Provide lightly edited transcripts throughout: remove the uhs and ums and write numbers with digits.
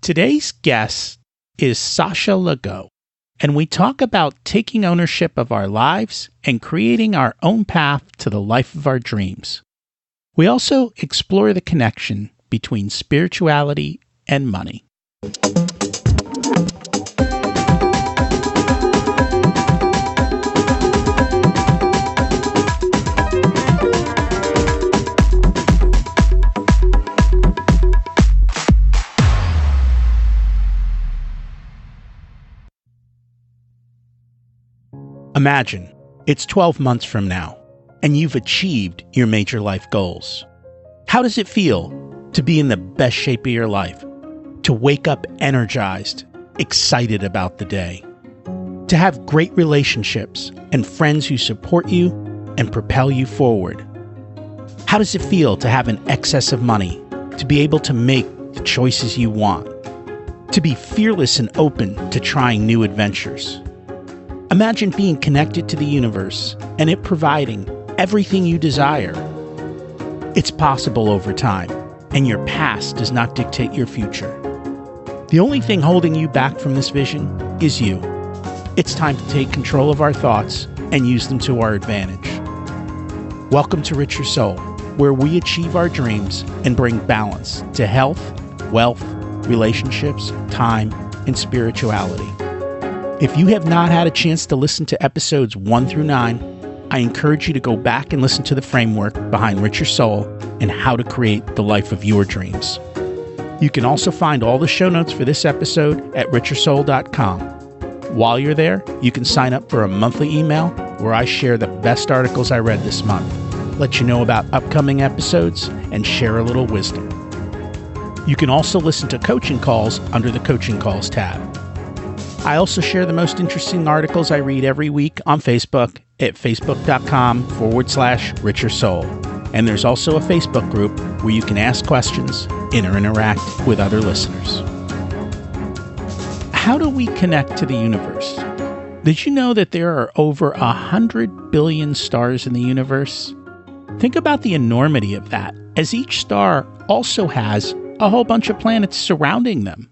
Today's guest is Sasha Laghonh, and we talk about taking ownership of our lives and creating our own path to the life of our dreams. We also explore the connection between spirituality and money. Imagine it's 12 months from now, and you've achieved your major life goals. How does it feel to be in the best shape of your life? To wake up energized, excited about the day? To have great relationships and friends who support you and propel you forward? How does it feel to have an excess of money, to be able to make the choices you want? To be fearless and open to trying new adventures? Imagine being connected to the universe and it providing everything you desire. It's possible over time, and your past does not dictate your future. The only thing holding you back from this vision is you. It's time to take control of our thoughts and use them to our advantage. Welcome to Richer Soul, where we achieve our dreams and bring balance to health, wealth, relationships, time, and spirituality. If you have not had a chance to listen to episodes 1 through 9, I encourage you to go back and listen to the framework behind Richer Soul and how to create the life of your dreams. You can also find all the show notes for this episode at richersoul.com. While you're there, you can sign up for a monthly email where I share the best articles I read this month, let you know about upcoming episodes, and share a little wisdom. You can also listen to coaching calls under the Coaching Calls tab. I also share the most interesting articles I read every week on Facebook at facebook.com/Richer Soul. And there's also a Facebook group where you can ask questions and interact with other listeners. How do we connect to the universe? Did you know that there are over 100 billion stars in the universe? Think about the enormity of that, as each star also has a whole bunch of planets surrounding them.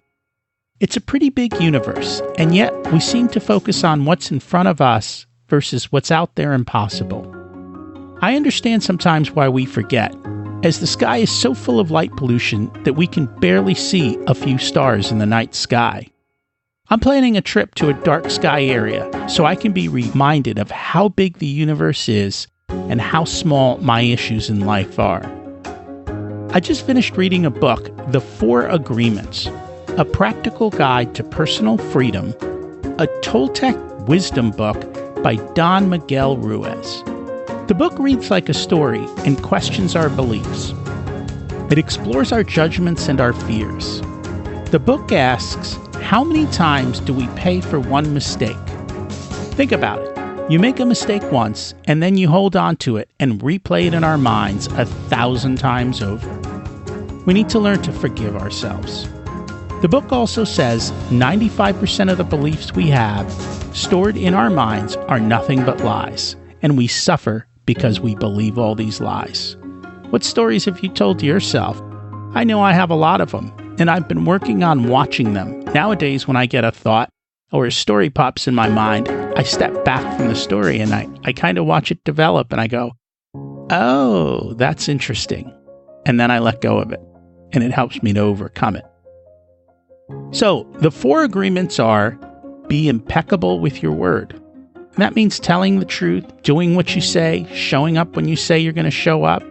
It's a pretty big universe, and yet we seem to focus on what's in front of us versus what's out there and possible. I understand sometimes why we forget, as the sky is so full of light pollution that we can barely see a few stars in the night sky. I'm planning a trip to a dark sky area so I can be reminded of how big the universe is and how small my issues in life are. I just finished reading a book, The 4 Agreements, a practical guide to personal freedom, a Toltec wisdom book by Don Miguel Ruiz. The book reads like a story and questions our beliefs. It explores our judgments and our fears. The book asks, how many times do we pay for one mistake? Think about it. You make a mistake once, and then you hold on to it and replay it in our minds 1,000 times over. We need to learn to forgive ourselves. The book also says 95% of the beliefs we have stored in our minds are nothing but lies, and we suffer because we believe all these lies. What stories have you told to yourself? I know I have a lot of them, and I've been working on watching them. Nowadays, when I get a thought or a story pops in my mind, I step back from the story and I kind of watch it develop, and I go, oh, that's interesting. And then I let go of it, and it helps me to overcome it. So, the 4 agreements are: be impeccable with your word. And that means telling the truth, doing what you say, showing up when you say you're going to show up.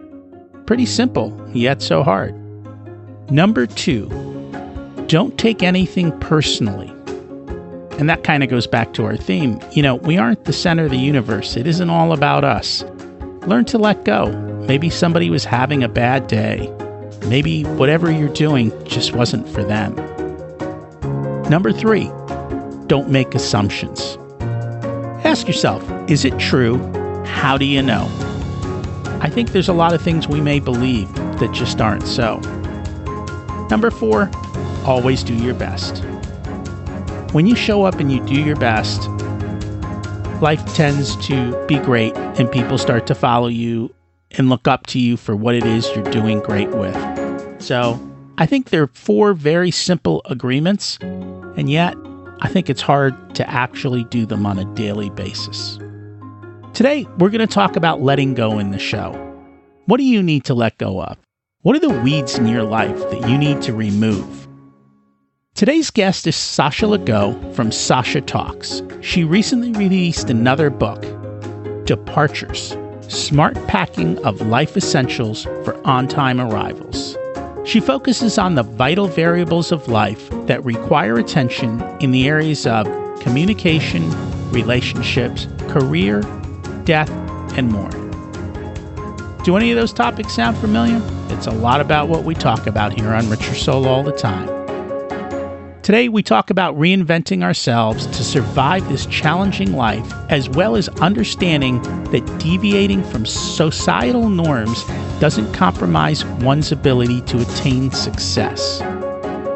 Pretty simple, yet so hard. Number 2, don't take anything personally. And that kind of goes back to our theme. We aren't the center of the universe. It isn't all about us. Learn to let go. Maybe somebody was having a bad day. Maybe whatever you're doing just wasn't for them. Number 3, don't make assumptions. Ask yourself, is it true? How do you know? I think there's a lot of things we may believe that just aren't so. Number 4, always do your best. When you show up and you do your best, life tends to be great and people start to follow you and look up to you for what it is you're doing great with. So I think they're four very simple agreements, and yet I think it's hard to actually do them on a daily basis. Today, we're going to talk about letting go in the show. What do you need to let go of? What are the weeds in your life that you need to remove? Today's guest is Sasha Laghonh from Sasha Talks. She recently released another book, Departures, Smart Packing of Life Essentials for On-Time Arrivals. She focuses on the vital variables of life that require attention in the areas of communication, relationships, career, death, and more. Do any of those topics sound familiar? It's a lot about what we talk about here on Rich Your Soul all the time. Today, we talk about reinventing ourselves to survive this challenging life, as well as understanding that deviating from societal norms doesn't compromise one's ability to attain success.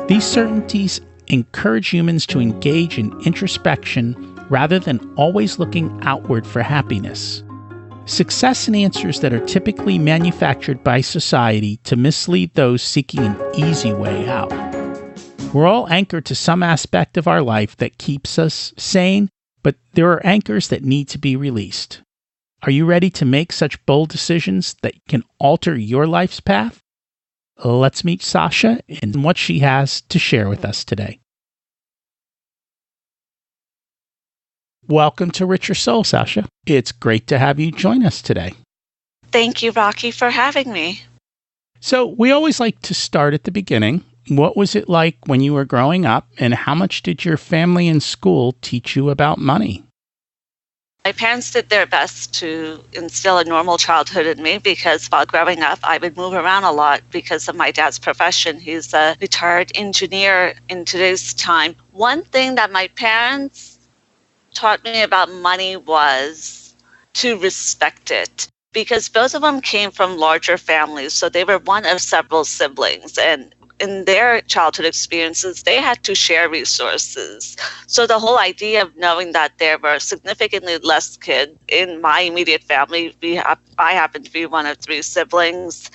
These certainties encourage humans to engage in introspection rather than always looking outward for happiness. Success and answers that are typically manufactured by society to mislead those seeking an easy way out. We're all anchored to some aspect of our life that keeps us sane, but there are anchors that need to be released. Are you ready to make such bold decisions that can alter your life's path? Let's meet Sasha and what she has to share with us today. Welcome to Rich Your Soul, Sasha. It's great to have you join us today. Thank you, Rocky, for having me. So we always like to start at the beginning. What was it like when you were growing up, and how much did your family and school teach you about money? My parents did their best to instill a normal childhood in me because while growing up, I would move around a lot because of my dad's profession. He's a retired engineer in today's time. One thing that my parents taught me about money was to respect it, because both of them came from larger families, so they were one of several siblings, and in their childhood experiences, they had to share resources. So the whole idea of knowing that there were significantly less kids in my immediate family, I happen to be one of three siblings,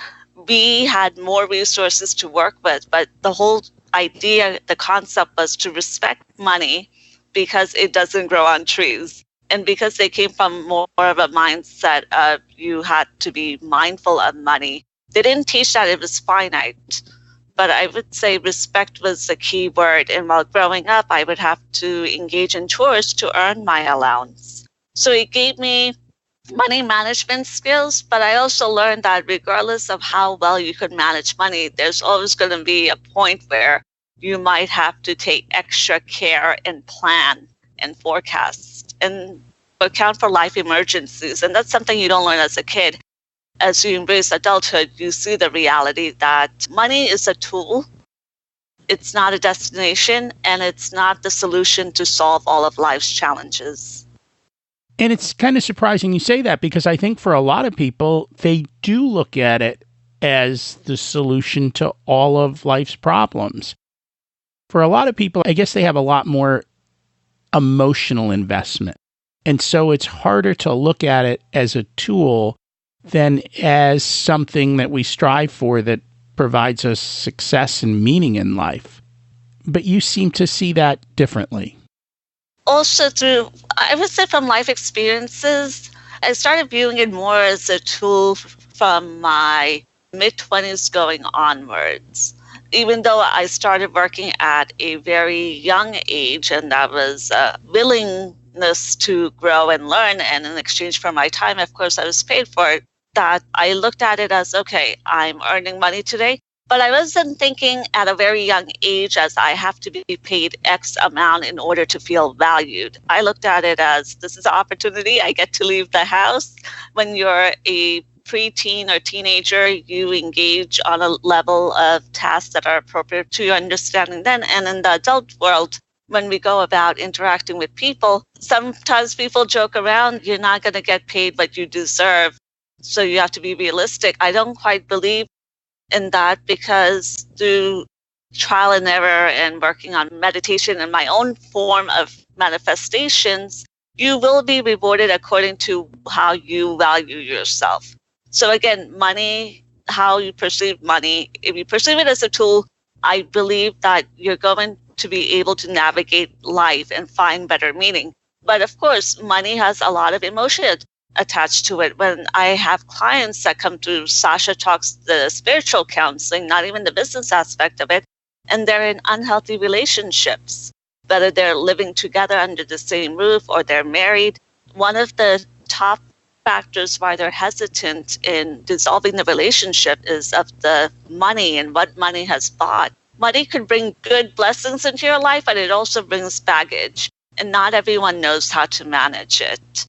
we had more resources to work with, but the whole idea, the concept was to respect money because it doesn't grow on trees. And because they came from more of a mindset of you had to be mindful of money, they didn't teach that it was finite. But I would say respect was the key word. And while growing up, I would have to engage in chores to earn my allowance. So it gave me money management skills, but I also learned that regardless of how well you could manage money, there's always going to be a point where you might have to take extra care and plan and forecast and account for life emergencies. And that's something you don't learn as a kid. As you embrace adulthood, you see the reality that money is a tool. It's not a destination, and it's not the solution to solve all of life's challenges. And it's kind of surprising you say that, because I think for a lot of people, they do look at it as the solution to all of life's problems. For a lot of people, I guess they have a lot more emotional investment. And so it's harder to look at it as a tool than as something that we strive for that provides us success and meaning in life. But you seem to see that differently. Also I would say from life experiences, I started viewing it more as a tool from my mid-20s going onwards. Even though I started working at a very young age, and that was willingness to grow and learn, and in exchange for my time, of course, I was paid for it, that I looked at it as, okay, I'm earning money today, but I wasn't thinking at a very young age as I have to be paid X amount in order to feel valued. I looked at it as, this is an opportunity. I get to leave the house. When you're a preteen or teenager, you engage on a level of tasks that are appropriate to your understanding then. And in the adult world, when we go about interacting with people, sometimes people joke around, you're not going to get paid what you deserve. So you have to be realistic. I don't quite believe in that, because through trial and error and working on meditation and my own form of manifestations, you will be rewarded according to how you value yourself. So again, money, how you perceive money, if you perceive it as a tool, I believe that you're going to be able to navigate life and find better meaning. But of course, money has a lot of emotion attached to it. When I have clients that come to Sasha Talks, the spiritual counseling, not even the business aspect of it, and they're in unhealthy relationships, whether they're living together under the same roof or they're married, one of the top factors why they're hesitant in dissolving the relationship is of the money and what money has bought. Money could bring good blessings into your life, but it also brings baggage, and not everyone knows how to manage it.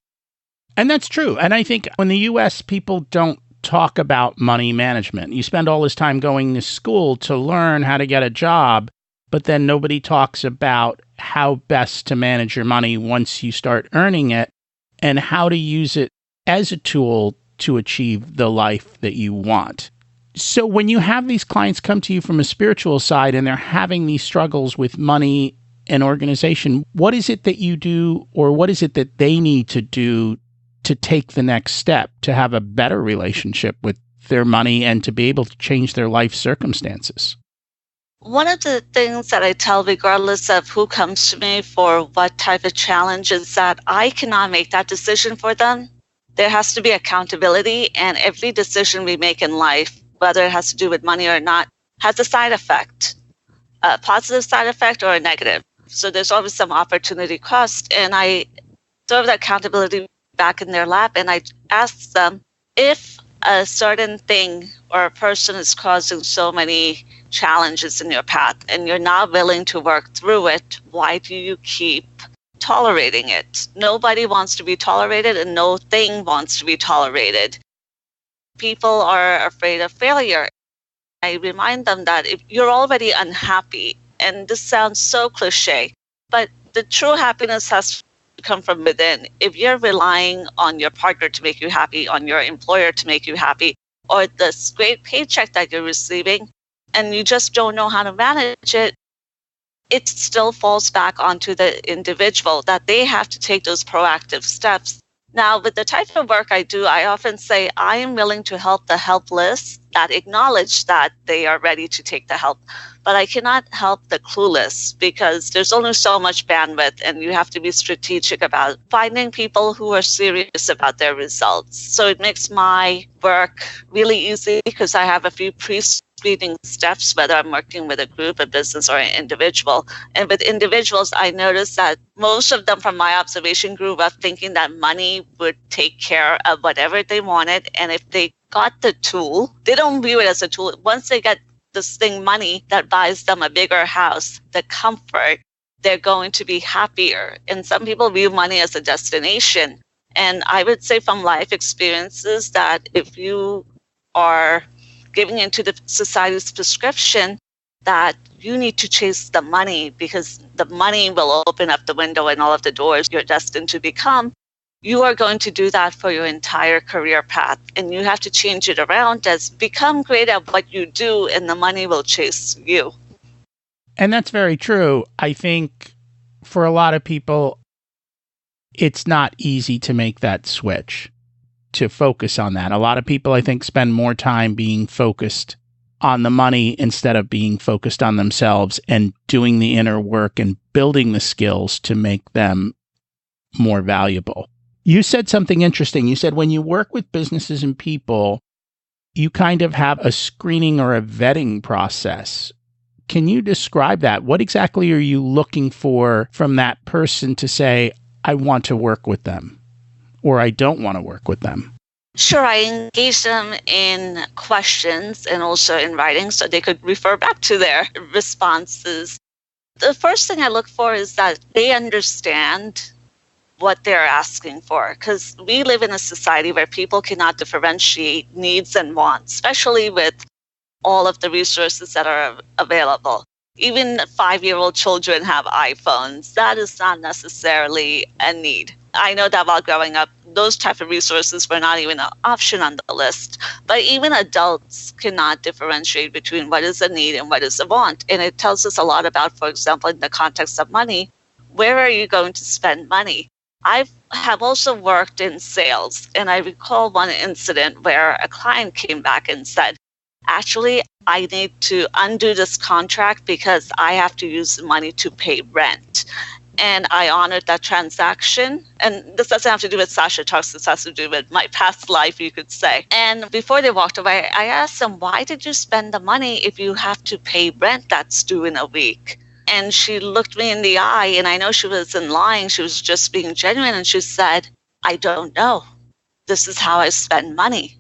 And that's true. And I think in the U.S., people don't talk about money management. You spend all this time going to school to learn how to get a job, but then nobody talks about how best to manage your money once you start earning it and how to use it as a tool to achieve the life that you want. So when you have these clients come to you from a spiritual side and they're having these struggles with money and organization, what is it that you do, or what is it that they need to do to take the next step to have a better relationship with their money and to be able to change their life circumstances? One of the things that I tell, regardless of who comes to me for what type of challenge, is that I cannot make that decision for them. There has to be accountability, and every decision we make in life, whether it has to do with money or not, has a side effect, a positive side effect or a negative. So there's always some opportunity cost, and I throw that accountability back in their lap, and I ask them, if a certain thing or a person is causing so many challenges in your path and you're not willing to work through it, why do you keep tolerating it? Nobody wants to be tolerated, and no thing wants to be tolerated. People are afraid of failure. I remind them that if you're already unhappy, and this sounds so cliche, but the true happiness has to come from within. If you're relying on your partner to make you happy, on your employer to make you happy, or this great paycheck that you're receiving, and you just don't know how to manage it, it still falls back onto the individual that they have to take those proactive steps. Now, with the type of work I do, I often say I am willing to help the helpless that acknowledge that they are ready to take the help. But I cannot help the clueless, because there's only so much bandwidth, and you have to be strategic about finding people who are serious about their results. So it makes my work really easy because I have a few pre-screening steps, whether I'm working with a group, a business, or an individual. And with individuals, I noticed that most of them, from my observation, grew up thinking that money would take care of whatever they wanted. And if they got the tool, they don't view it as a tool. Once they get this thing, money, that buys them a bigger house, the comfort, they're going to be happier. And some people view money as a destination. And I would say from life experiences that if you are giving into the society's prescription that you need to chase the money because the money will open up the window and all of the doors you're destined to become, you are going to do that for your entire career path. And you have to change it around as become great at what you do, and the money will chase you. And that's very true. I think for a lot of people, it's not easy to make that switch, to focus on that. A lot of people, I think, spend more time being focused on the money instead of being focused on themselves and doing the inner work and building the skills to make them more valuable. You said something interesting. You said when you work with businesses and people, you kind of have a screening or a vetting process. Can you describe that? What exactly are you looking for from that person to say, I want to work with them, or I don't want to work with them? Sure, I engage them in questions and also in writing so they could refer back to their responses. The first thing I look for is that they understand what they're asking for, because we live in a society where people cannot differentiate needs and wants, especially with all of the resources that are available. Even 5-year-old children have iPhones. That is not necessarily a need. I know that while growing up, those type of resources were not even an option on the list. But even adults cannot differentiate between what is a need and what is a want. And it tells us a lot about, for example, in the context of money, where are you going to spend money? I have also worked in sales, and I recall one incident where a client came back and said, actually, I need to undo this contract because I have to use the money to pay rent. And I honored that transaction. And this doesn't have to do with Sasha Talks, this has to do with my past life, you could say. And before they walked away, I asked them, why did you spend the money if you have to pay rent that's due in a week? And she looked me in the eye, and I know she wasn't lying. She was just being genuine. And she said, I don't know. This is how I spend money.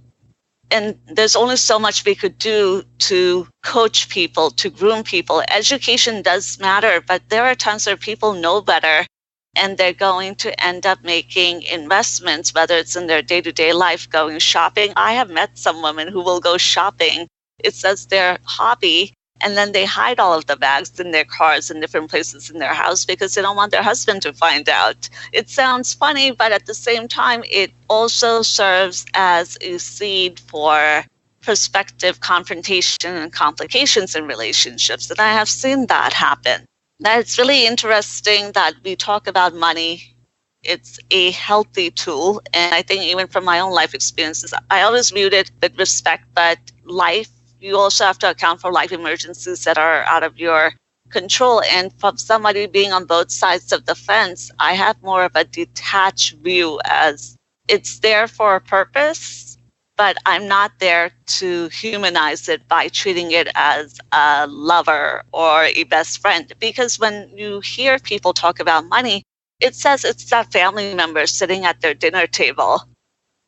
And there's only so much we could do to coach people, to groom people. Education does matter, but there are times where people know better and they're going to end up making investments, whether it's in their day-to-day life, going shopping. I have met some women who will go shopping. It's as their hobby. And then they hide all of the bags in their cars in different places in their house because they don't want their husband to find out. It sounds funny, but at the same time, it also serves as a seed for prospective confrontation and complications in relationships. And I have seen that happen. Now, it's really interesting that we talk about money. It's a healthy tool. And I think even from my own life experiences, I always viewed it with respect, but life, you also have to account for life emergencies that are out of your control. And from somebody being on both sides of the fence, I have more of a detached view as it's there for a purpose, but I'm not there to humanize it by treating it as a lover or a best friend. Because when you hear people talk about money, it says it's that family member sitting at their dinner table.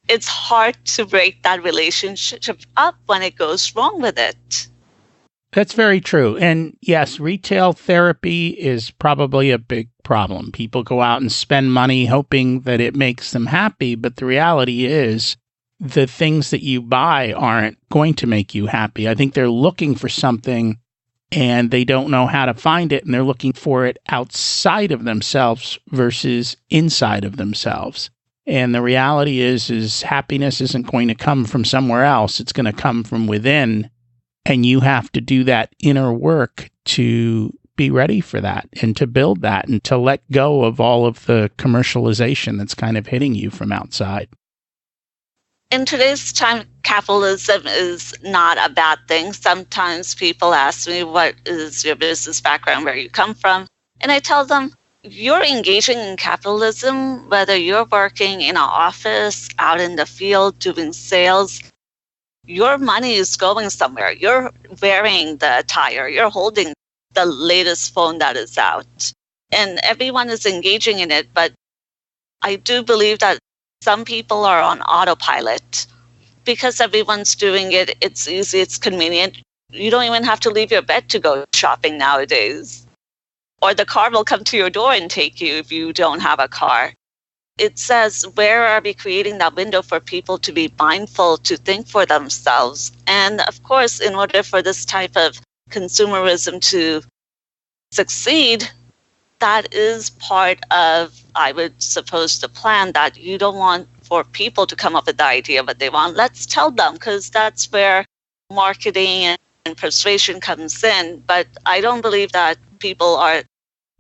It's hard to break that relationship up when it goes wrong with it. That's very true. And yes, retail therapy is probably a big problem. People go out and spend money hoping that it makes them happy. But the reality is the things that you buy aren't going to make you happy. I think they're looking for something and they don't know how to find it. And they're looking for it outside of themselves versus inside of themselves. And the reality is happiness isn't going to come from somewhere else. It's going to come from within. And you have to do that inner work to be ready for that and to build that and to let go of all of the commercialization that's kind of hitting you from outside. In today's time, capitalism is not a bad thing. Sometimes people ask me, what is your business background, where you come from? And I tell them, you're engaging in capitalism, whether you're working in an office, out in the field, doing sales, your money is going somewhere. You're wearing the attire. You're holding the latest phone that is out. And everyone is engaging in it. But I do believe that some people are on autopilot. Because everyone's doing it, it's easy, it's convenient. You don't even have to leave your bed to go shopping nowadays. Or the car will come to your door and take you if you don't have a car. It says, where are we creating that window for people to be mindful, to think for themselves? And of course, in order for this type of consumerism to succeed, that is part of, I would suppose, the plan, that you don't want for people to come up with the idea of what they want. Let's tell them, because that's where marketing and persuasion comes in. But I don't believe that people are,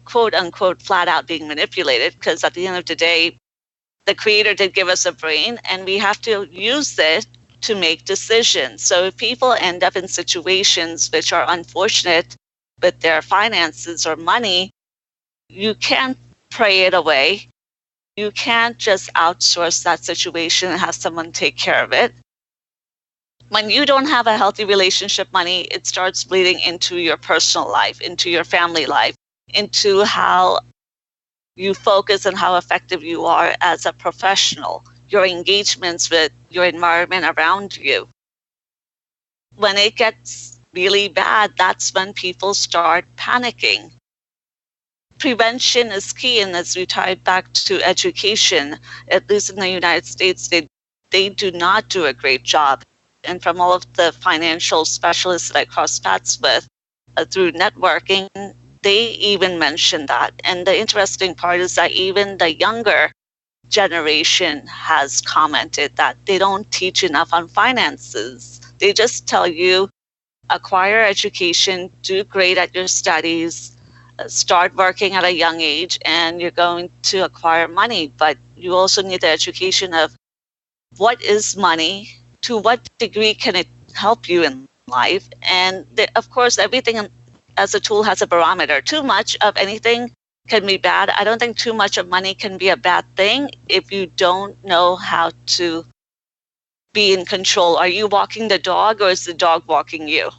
quote unquote, flat out being manipulated, because at the end of the day, the creator did give us a brain and we have to use it to make decisions. So if people end up in situations which are unfortunate with their finances or money, you can't pray it away. You can't just outsource that situation and have someone take care of it. When you don't have a healthy relationship money, it starts bleeding into your personal life, into your family life, into how you focus and how effective you are as a professional, your engagements with your environment around you. When it gets really bad, that's when people start panicking. Prevention is key, and as we tie it back to education, at least in the United States, they do not do a great job. And from all of the financial specialists that I cross paths with through networking, they even mention that. And the interesting part is that even the younger generation has commented that they don't teach enough on finances. They just tell you, acquire education, do great at your studies, start working at a young age, and you're going to acquire money. But you also need the education of what is money, to what degree can it help you in life. And of course, everything as a tool has a barometer. Too much of anything can be bad. I don't think too much of money can be a bad thing if you don't know how to be in control. Are you walking the dog or is the dog walking you?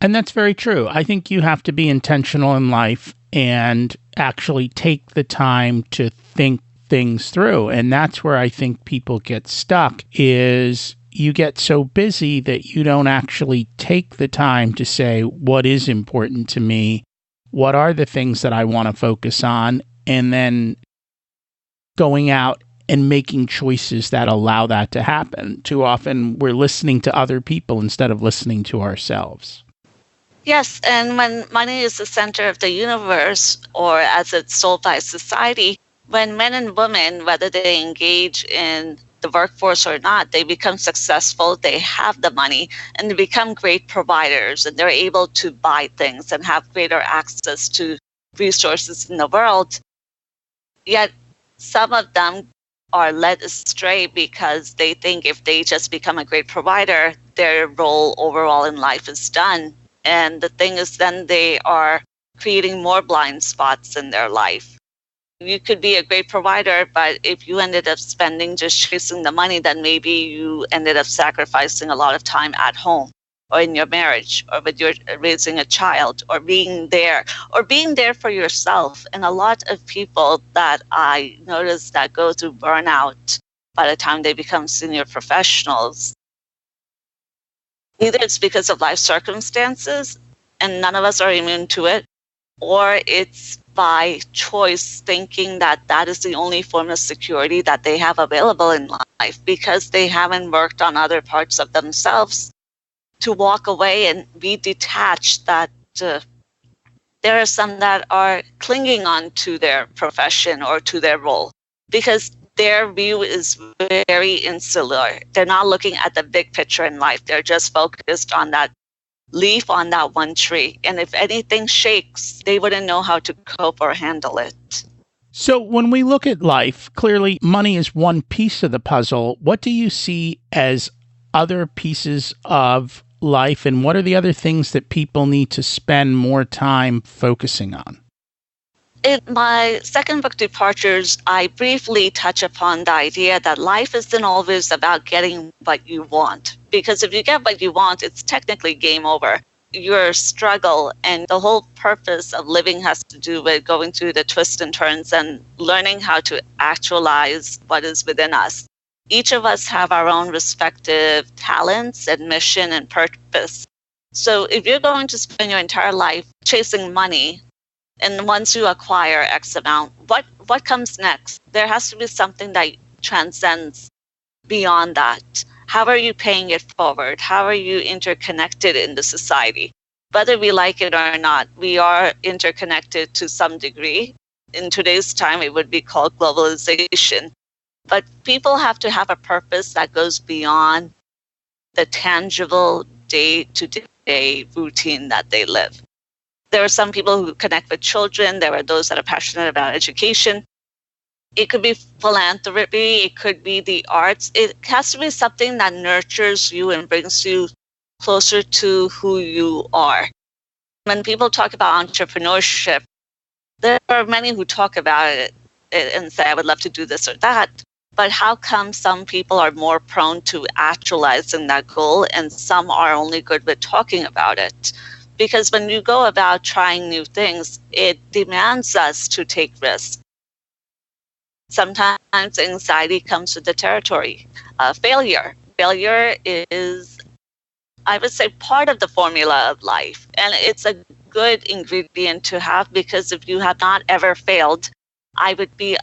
And that's very true. I think you have to be intentional in life and actually take the time to think things through. And that's where I think people get stuck, is you get so busy that you don't actually take the time to say, what is important to me? What are the things that I want to focus on? And then going out and making choices that allow that to happen. Too often we're listening to other people instead of listening to ourselves. Yes, and when money is the center of the universe, or as it's sold by society, when men and women, whether they engage in the workforce or not, they become successful, they have the money, and they become great providers, and they're able to buy things and have greater access to resources in the world. Yet some of them are led astray because they think if they just become a great provider, their role overall in life is done. And the thing is, then they are creating more blind spots in their life. You could be a great provider, but if you ended up spending just chasing the money, then maybe you ended up sacrificing a lot of time at home or in your marriage or with your raising a child or being there for yourself. And a lot of people that I notice that go through burnout by the time they become senior professionals, either it's because of life circumstances, and none of us are immune to it, or it's by choice thinking that that is the only form of security that they have available in life because they haven't worked on other parts of themselves to walk away and be detached. That there are some that are clinging on to their profession or to their role because their view is very insular. They're not looking at the big picture in life. They're just focused on that leaf on that one tree. And if anything shakes, they wouldn't know how to cope or handle it. So when we look at life, clearly money is one piece of the puzzle. What do you see as other pieces of life, and what are the other things that people need to spend more time focusing on? In my second book, Departures, I briefly touch upon the idea that life isn't always about getting what you want. Because if you get what you want, it's technically game over. Your struggle and the whole purpose of living has to do with going through the twists and turns and learning how to actualize what is within us. Each of us have our own respective talents and mission and purpose. So if you're going to spend your entire life chasing money, and once you acquire X amount, what comes next? There has to be something that transcends beyond that. How are you paying it forward? How are you interconnected in the society? Whether we like it or not, we are interconnected to some degree. In today's time, it would be called globalization. But people have to have a purpose that goes beyond the tangible day-to-day routine that they live. There are some people who connect with children. There are those that are passionate about education. It could be philanthropy. It could be the arts. It has to be something that nurtures you and brings you closer to who you are. When people talk about entrepreneurship, there are many who talk about it and say, I would love to do this or that. But how come some people are more prone to actualizing that goal and some are only good with talking about it? Because when you go about trying new things, it demands us to take risks. Sometimes anxiety comes with the territory. Failure. Failure is, I would say, part of the formula of life. And it's a good ingredient to have because if you have not ever failed, I would be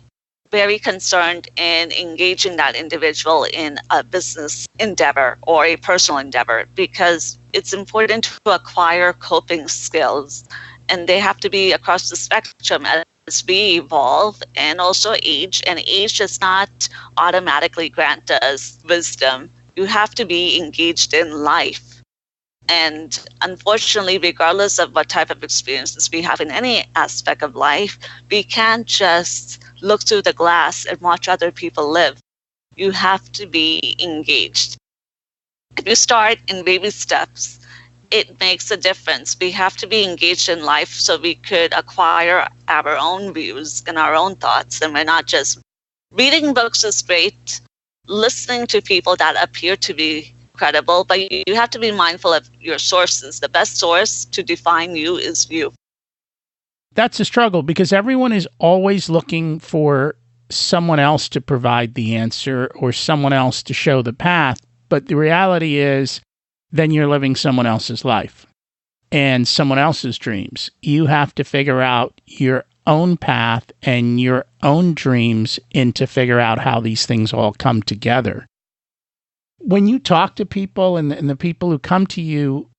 very concerned in engaging that individual in a business endeavor or a personal endeavor because it's important to acquire coping skills, and they have to be across the spectrum as we evolve and also age. And age does not automatically grant us wisdom. You have to be engaged in life. And unfortunately, regardless of what type of experiences we have in any aspect of life, we can't just look through the glass and watch other people live. You have to be engaged. If you start in baby steps, it makes a difference. We have to be engaged in life so we could acquire our own views and our own thoughts. And we're not just reading books is great, listening to people that appear to be credible, but you have to be mindful of your sources. The best source to define you is you. That's a struggle because everyone is always looking for someone else to provide the answer or someone else to show the path. But the reality is, then you're living someone else's life and someone else's dreams. You have to figure out your own path and your own dreams and to figure out how these things all come together. When you talk to people and the people who come to you,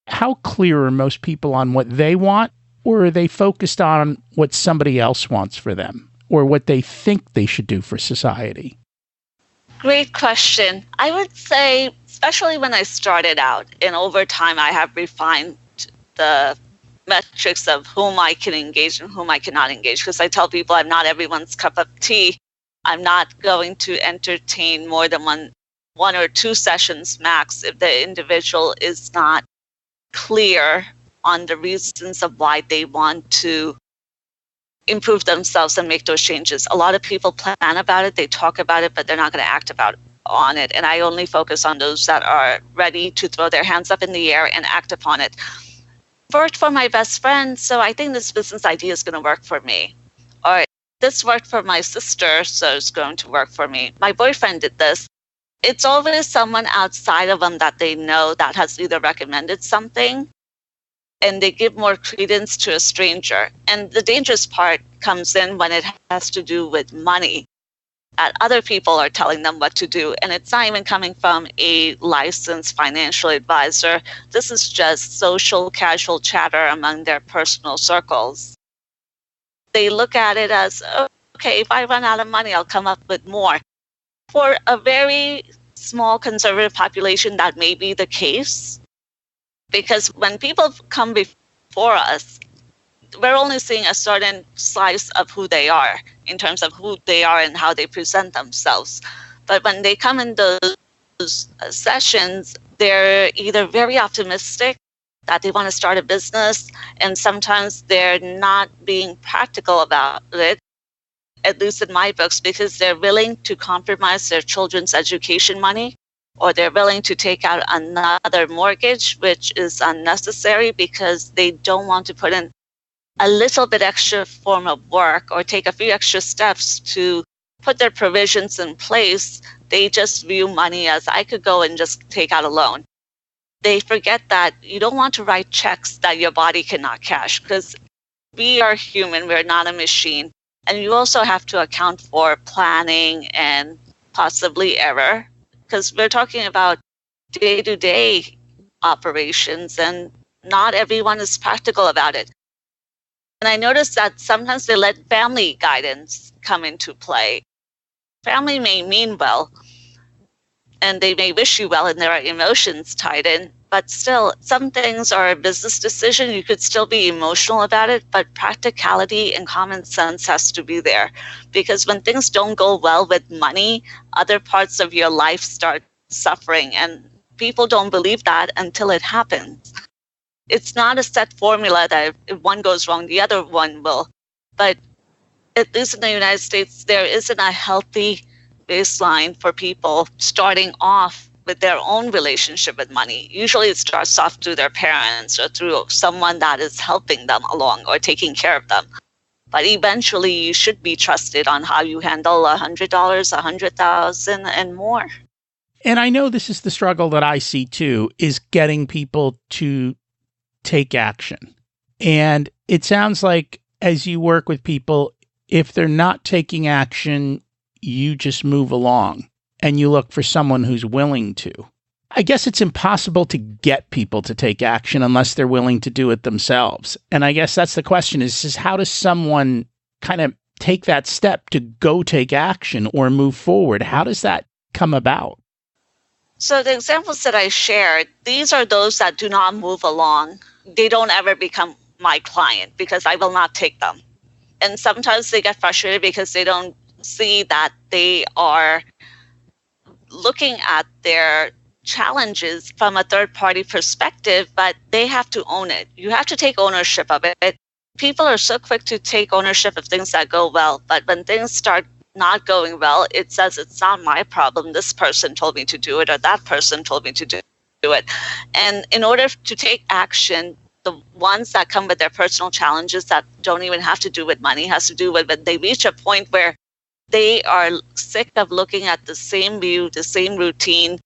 how clear are most people on what they want, or are they focused on what somebody else wants for them or what they think they should do for society? Great question. I would say, especially when I started out, and over time I have refined the metrics of whom I can engage and whom I cannot engage. Because I tell people I'm not everyone's cup of tea. I'm not going to entertain more than one or two sessions max if the individual is not clear on the reasons of why they want to improve themselves and make those changes. A lot of people plan about it, they talk about it, but they're not going to act on it. And I only focus on those that are ready to throw their hands up in the air and act upon it. Worked for my best friend, so I think this business idea is going to work for me. Or this worked for my sister, so it's going to work for me. My boyfriend did this. It's always someone outside of them that they know that has either recommended something, and they give more credence to a stranger. And the dangerous part comes in when it has to do with money, that other people are telling them what to do. And it's not even coming from a licensed financial advisor. This is just social casual chatter among their personal circles. They look at it as, okay, if I run out of money, I'll come up with more. For a very small conservative population, that may be the case. Because when people come before us, we're only seeing a certain slice of who they are in terms of who they are and how they present themselves. But when they come in those sessions, they're either very optimistic that they want to start a business, and sometimes they're not being practical about it, at least in my books, because they're willing to compromise their children's education money, or they're willing to take out another mortgage, which is unnecessary because they don't want to put in a little bit extra form of work or take a few extra steps to put their provisions in place. They just view money as I could go and just take out a loan. They forget that you don't want to write checks that your body cannot cash, because we are human, we're not a machine. And you also have to account for planning and possibly error, because we're talking about day-to-day operations and not everyone is practical about it. And I noticed that sometimes they let family guidance come into play. Family may mean well, and they may wish you well, and there are emotions tied in, but still, some things are a business decision. You could still be emotional about it, but practicality and common sense has to be there. Because when things don't go well with money, other parts of your life start suffering, and people don't believe that until it happens. It's not a set formula that if one goes wrong, the other one will. But at least in the United States, there isn't a healthy baseline for people starting off with their own relationship with money. Usually it starts off through their parents or through someone that is helping them along or taking care of them. But eventually you should be trusted on how you handle $100, $100,000 and more. And I know this is the struggle that I see too, is getting people to take action. And it sounds like as you work with people, if they're not taking action, you just move along and you look for someone who's willing to. I guess it's impossible to get people to take action unless they're willing to do it themselves. And I guess that's the question is how does someone kind of take that step to go take action or move forward? How does that come about? So the examples that I shared, these are those that do not move along. They don't ever become my client because I will not take them. And sometimes they get frustrated because they don't see that they are looking at their challenges from a third party perspective, but they have to own it. You have to take ownership of it. People are so quick to take ownership of things that go well, but when things start not going well, it says it's not my problem. This person told me to do it, or that person told me to do it. And in order to take action, the ones that come with their personal challenges that don't even have to do with money, has to do with when they reach a point where they are sick of looking at the same view, the same routine,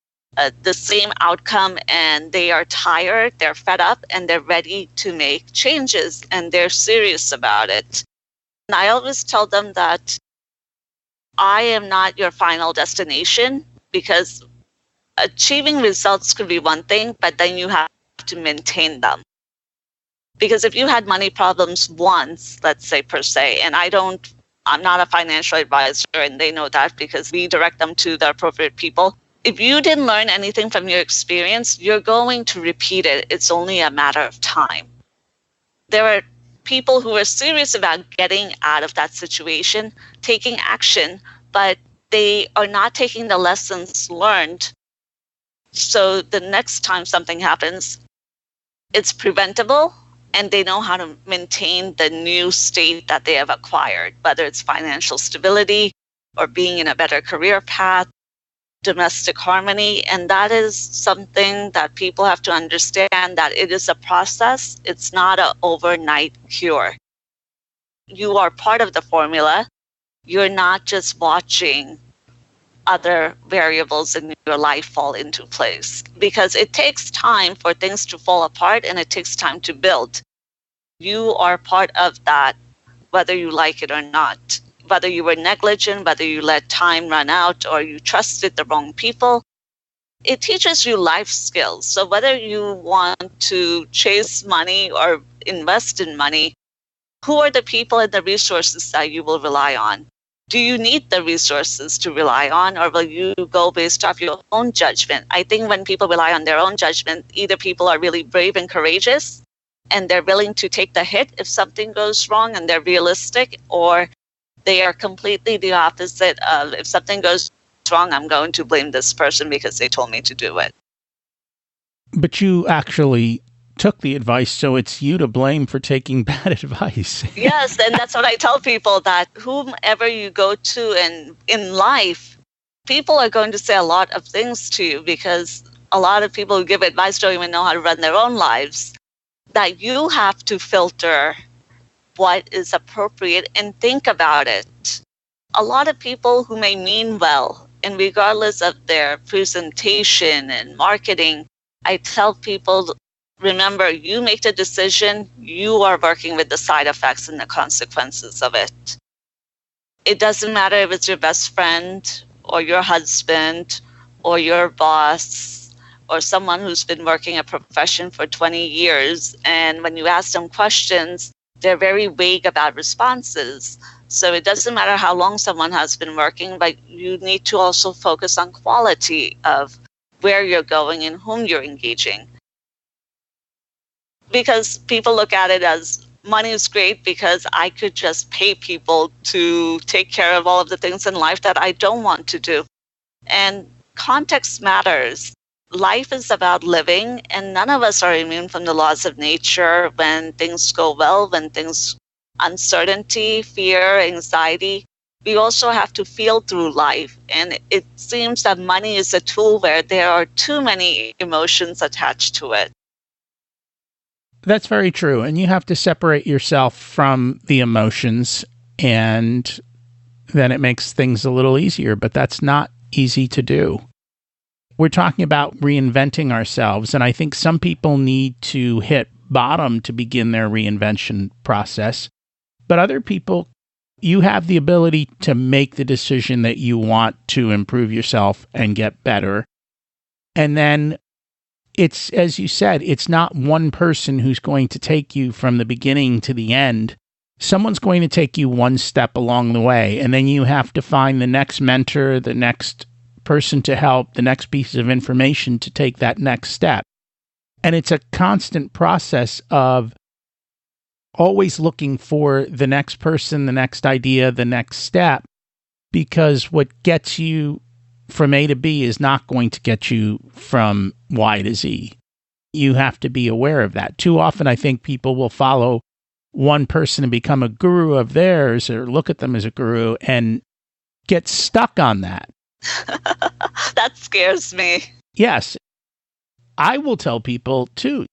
the same outcome, and they are tired, they're fed up, and they're ready to make changes, and they're serious about it. And I always tell them that I am not your final destination, because achieving results could be one thing, but then you have to maintain them. Because if you had money problems once, let's say per se, and I'm not a financial advisor, and they know that because we direct them to the appropriate people. If you didn't learn anything from your experience, you're going to repeat it. It's only a matter of time. There are people who are serious about getting out of that situation, taking action, but they are not taking the lessons learned. So the next time something happens, it's preventable, and they know how to maintain the new state that they have acquired, whether it's financial stability or being in a better career path, domestic harmony. And that is something that people have to understand, that it is a process. It's not an overnight cure. You are part of the formula. You're not just watching other variables in your life fall into place, because it takes time for things to fall apart, and it takes time to build. You are part of that, whether you like it or not. Whether you were negligent, whether you let time run out, or you trusted the wrong people, it teaches you life skills. So whether you want to chase money or invest in money, who are the people and the resources that you will rely on? Do you need the resources to rely on, or will you go based off your own judgment? I think when people rely on their own judgment, either people are really brave and courageous, and they're willing to take the hit if something goes wrong, and they're realistic, or they are completely the opposite of, if something goes wrong, I'm going to blame this person because they told me to do it. But you actually took the advice, so it's you to blame for taking bad advice. Yes, and that's what I tell people, that whomever you go to and in life, people are going to say a lot of things to you, because a lot of people who give advice don't even know how to run their own lives. That you have to filter what is appropriate and think about it. A lot of people who may mean well, and regardless of their presentation and marketing, I tell people, remember, you make the decision, you are working with the side effects and the consequences of it. It doesn't matter if it's your best friend or your husband or your boss or someone who's been working a profession for 20 years. And when you ask them questions, they're very vague about responses. So it doesn't matter how long someone has been working, but you need to also focus on quality of where you're going and whom you're engaging. Because people look at it as, money is great because I could just pay people to take care of all of the things in life that I don't want to do. And context matters. Life is about living, and none of us are immune from the laws of nature. When things go well, when things, uncertainty, fear, anxiety, we also have to feel through life. And it seems that money is a tool where there are too many emotions attached to it. That's very true. And you have to separate yourself from the emotions, and then it makes things a little easier, but that's not easy to do. We're talking about reinventing ourselves, and I think some people need to hit bottom to begin their reinvention process. But other people, you have the ability to make the decision that you want to improve yourself and get better. And then it's, as you said, it's not one person who's going to take you from the beginning to the end. Someone's going to take you one step along the way, and then you have to find the next mentor, the next person to help, the next piece of information to take that next step. And it's a constant process of always looking for the next person, the next idea, the next step, because what gets you from A to B is not going to get you from Y to Z. You have to be aware of that. Too often, I think people will follow one person and become a guru of theirs or look at them as a guru and get stuck on that. That scares me. Yes. I will tell people, too,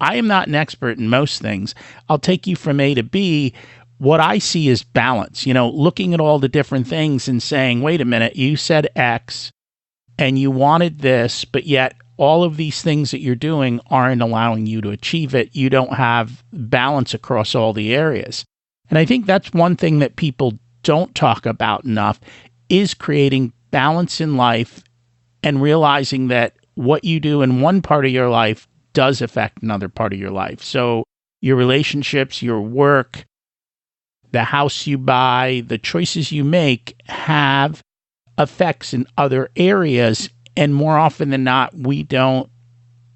I am not an expert in most things. I'll take you from A to B. What I see is balance, looking at all the different things and saying, wait a minute, you said X and you wanted this, but yet all of these things that you're doing aren't allowing you to achieve it. You don't have balance across all the areas. And I think that's one thing that people don't talk about enough is creating balance in life and realizing that what you do in one part of your life does affect another part of your life. So your relationships, your work, the house you buy, the choices you make have effects in other areas. And more often than not, we don't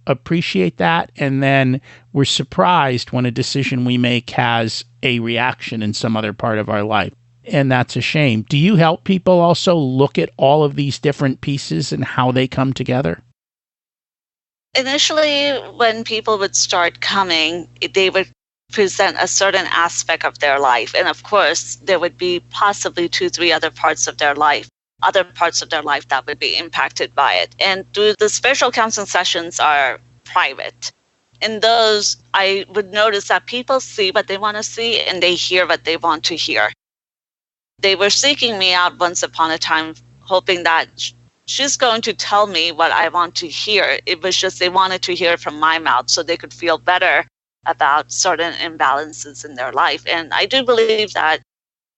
appreciate that. And then we're surprised when a decision we make has a reaction in some other part of our life. And that's a shame. Do you help people also look at all of these different pieces and how they come together? Initially, when people would start coming, they would present a certain aspect of their life. And of course, there would be possibly 2-3 other parts of their life that would be impacted by it. And the spiritual counseling sessions are private. In those, I would notice that people see what they want to see and they hear what they want to hear. They were seeking me out once upon a time, hoping that she's going to tell me what I want to hear. It was just they wanted to hear it from my mouth so they could feel better about certain imbalances in their life. And I do believe that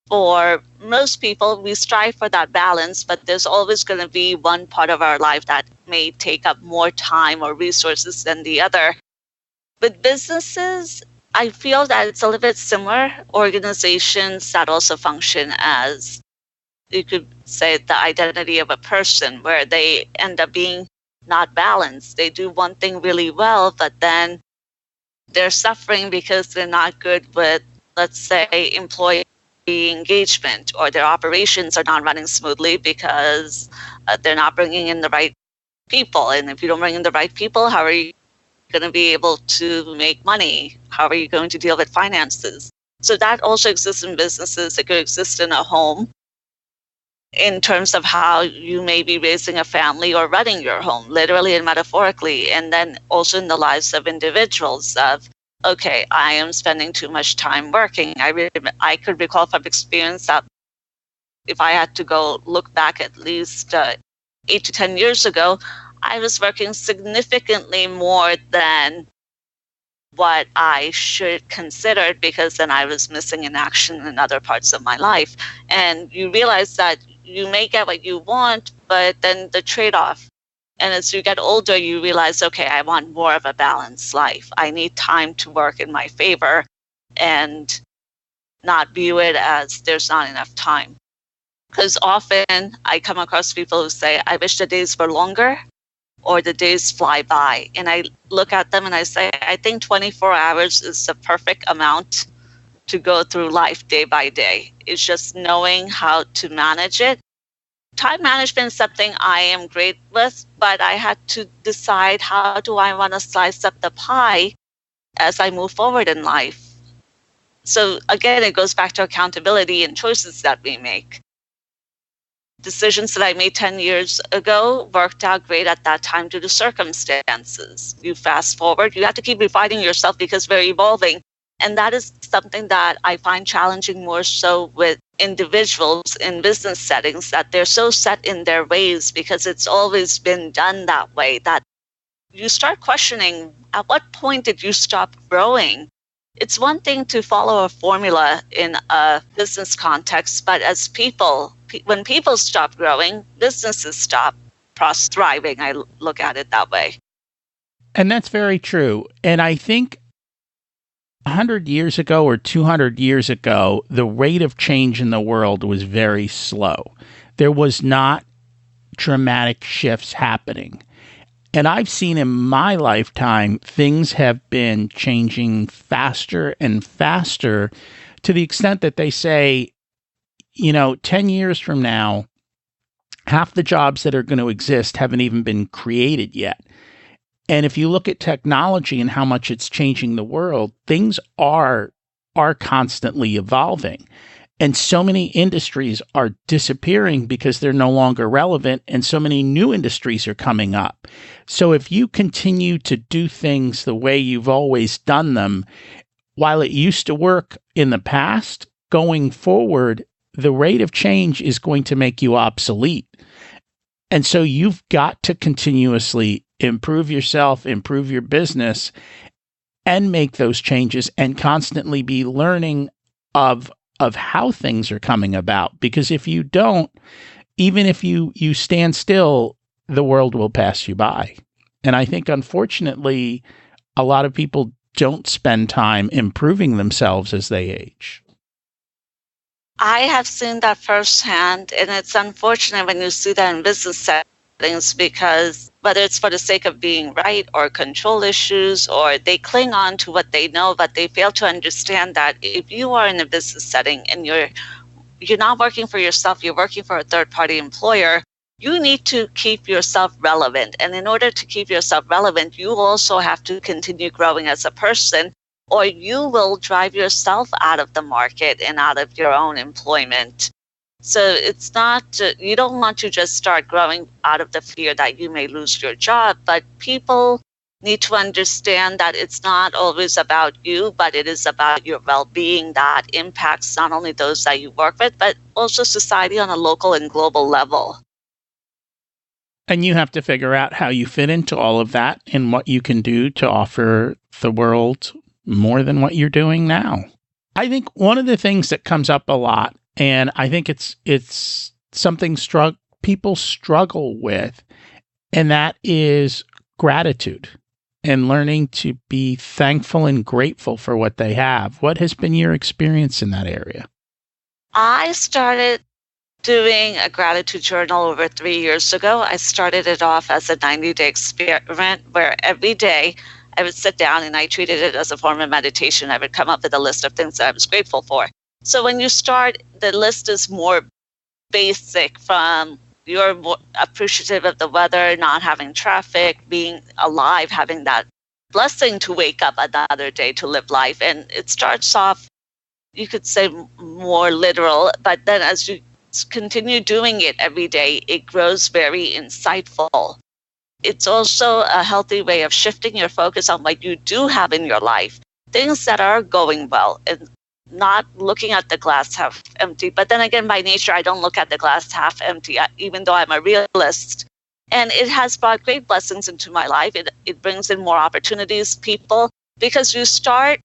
for most people, we strive for that balance, but there's always going to be one part of our life that may take up more time or resources than the other. With businesses, I feel that it's a little bit similar. Organizations that also function as, you could say, the identity of a person, where they end up being not balanced. They do one thing really well, but then they're suffering because they're not good with, let's say, employee engagement, or their operations are not running smoothly because they're not bringing in the right people. And if you don't bring in the right people, how are you going to be able to make money? How are you going to deal with finances? So that also exists in businesses. It could exist in a home in terms of how you may be raising a family or running your home, literally and metaphorically. And then also in the lives of individuals of, okay, I am spending too much time working. I could recall from experience that if I had to go look back at least 8 to 10 years ago, I was working significantly more than what I should consider, because then I was missing in action in other parts of my life. And you realize that you may get what you want, but then the trade-off. And as you get older, you realize, okay, I want more of a balanced life. I need time to work in my favor and not view it as there's not enough time. Because often I come across people who say, I wish the days were longer or the days fly by. And I look at them and I say, I think 24 hours is the perfect amount to go through life day by day. It's just knowing how to manage it. Time management is something I am great with, but I had to decide, how do I want to slice up the pie as I move forward in life? So again, it goes back to accountability and choices that we make. Decisions that I made 10 years ago worked out great at that time due to circumstances. You fast forward, you have to keep refining yourself because we're evolving. And that is something that I find challenging more so with individuals in business settings, that they're so set in their ways because it's always been done that way, that you start questioning, at what point did you stop growing? It's one thing to follow a formula in a business context, but as people, when people stop growing, businesses stop thriving. I look at it that way. And that's very true. And I think 100 years ago or 200 years ago, the rate of change in the world was very slow. There was not dramatic shifts happening. And I've seen in my lifetime, things have been changing faster and faster, to the extent that they say, 10 years from now, Half the jobs that are going to exist haven't even been created yet. And if you look at technology and how much it's changing the world, things are constantly evolving. And so many industries are disappearing because they're no longer relevant, and so many new industries are coming up. So if you continue to do things the way you've always done them, while it used to work in the past, going forward, the rate of change is going to make you obsolete. And so you've got to continuously improve yourself, improve your business, and make those changes, and constantly be learning of how things are coming about. Because if you don't, even if you stand still, the world will pass you by. And I think, unfortunately, a lot of people don't spend time improving themselves as they age. I have seen that firsthand, and it's unfortunate when you see that in business settings, because whether it's for the sake of being right or control issues, or they cling on to what they know, but they fail to understand that if you are in a business setting and you're not working for yourself, you're working for a third-party employer, you need to keep yourself relevant. And in order to keep yourself relevant, you also have to continue growing as a person, or you will drive yourself out of the market and out of your own employment. So it's not, you don't want to just start growing out of the fear that you may lose your job, but people need to understand that it's not always about you, but it is about your well-being that impacts not only those that you work with, but also society on a local and global level. And you have to figure out how you fit into all of that and what you can do to offer the world more than what you're doing now. I think one of the things that comes up a lot, and I think it's something people struggle with, and that is gratitude and learning to be thankful and grateful for what they have. What has been your experience in that area? I started doing a gratitude journal over 3 years ago. I started it off as a 90-day experiment where every day I would sit down, and I treated it as a form of meditation. I would come up with a list of things that I was grateful for. So when you start, the list is more basic, from you're more appreciative of the weather, not having traffic, being alive, having that blessing to wake up another day to live life. And it starts off, you could say, more literal, but then as you continue doing it every day, it grows very insightful. It's also a healthy way of shifting your focus on what you do have in your life, things that are going well, and not looking at the glass half empty. But then again, by nature, I don't look at the glass half empty, even though I'm a realist. And it has brought great blessings into my life. It brings in more opportunities, people, because you start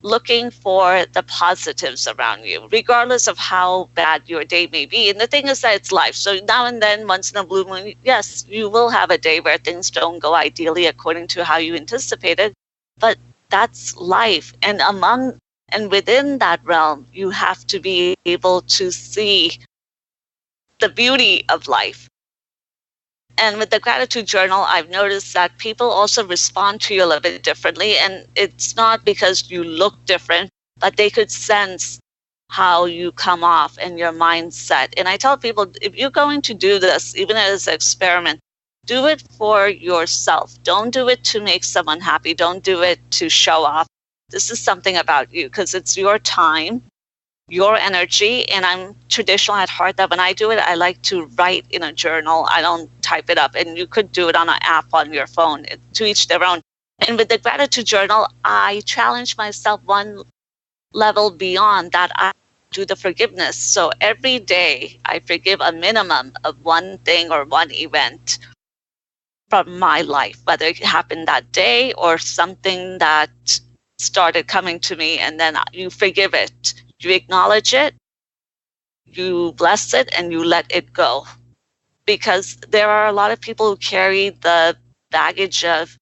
looking for the positives around you, regardless of how bad your day may be. And the thing is that it's life. So now and then, once in a blue moon, yes, you will have a day where things don't go ideally according to how you anticipated, but that's life. And within that realm, you have to be able to see the beauty of life. And with the gratitude journal, I've noticed that people also respond to you a little bit differently. And it's not because you look different, but they could sense how you come off and your mindset. And I tell people, if you're going to do this, even as an experiment, do it for yourself. Don't do it to make someone happy. Don't do it to show off. This is something about you, because it's your time, your energy. And I'm traditional at heart that when I do it, I like to write in a journal. I don't type it up. And you could do it on an app on your phone, to each their own. And with the gratitude journal, I challenge myself one level beyond that. I do the forgiveness. So every day I forgive a minimum of one thing or one event from my life, whether it happened that day or something that started coming to me, and then you forgive it. You acknowledge it, you bless it, and you let it go. Because there are a lot of people who carry the baggage of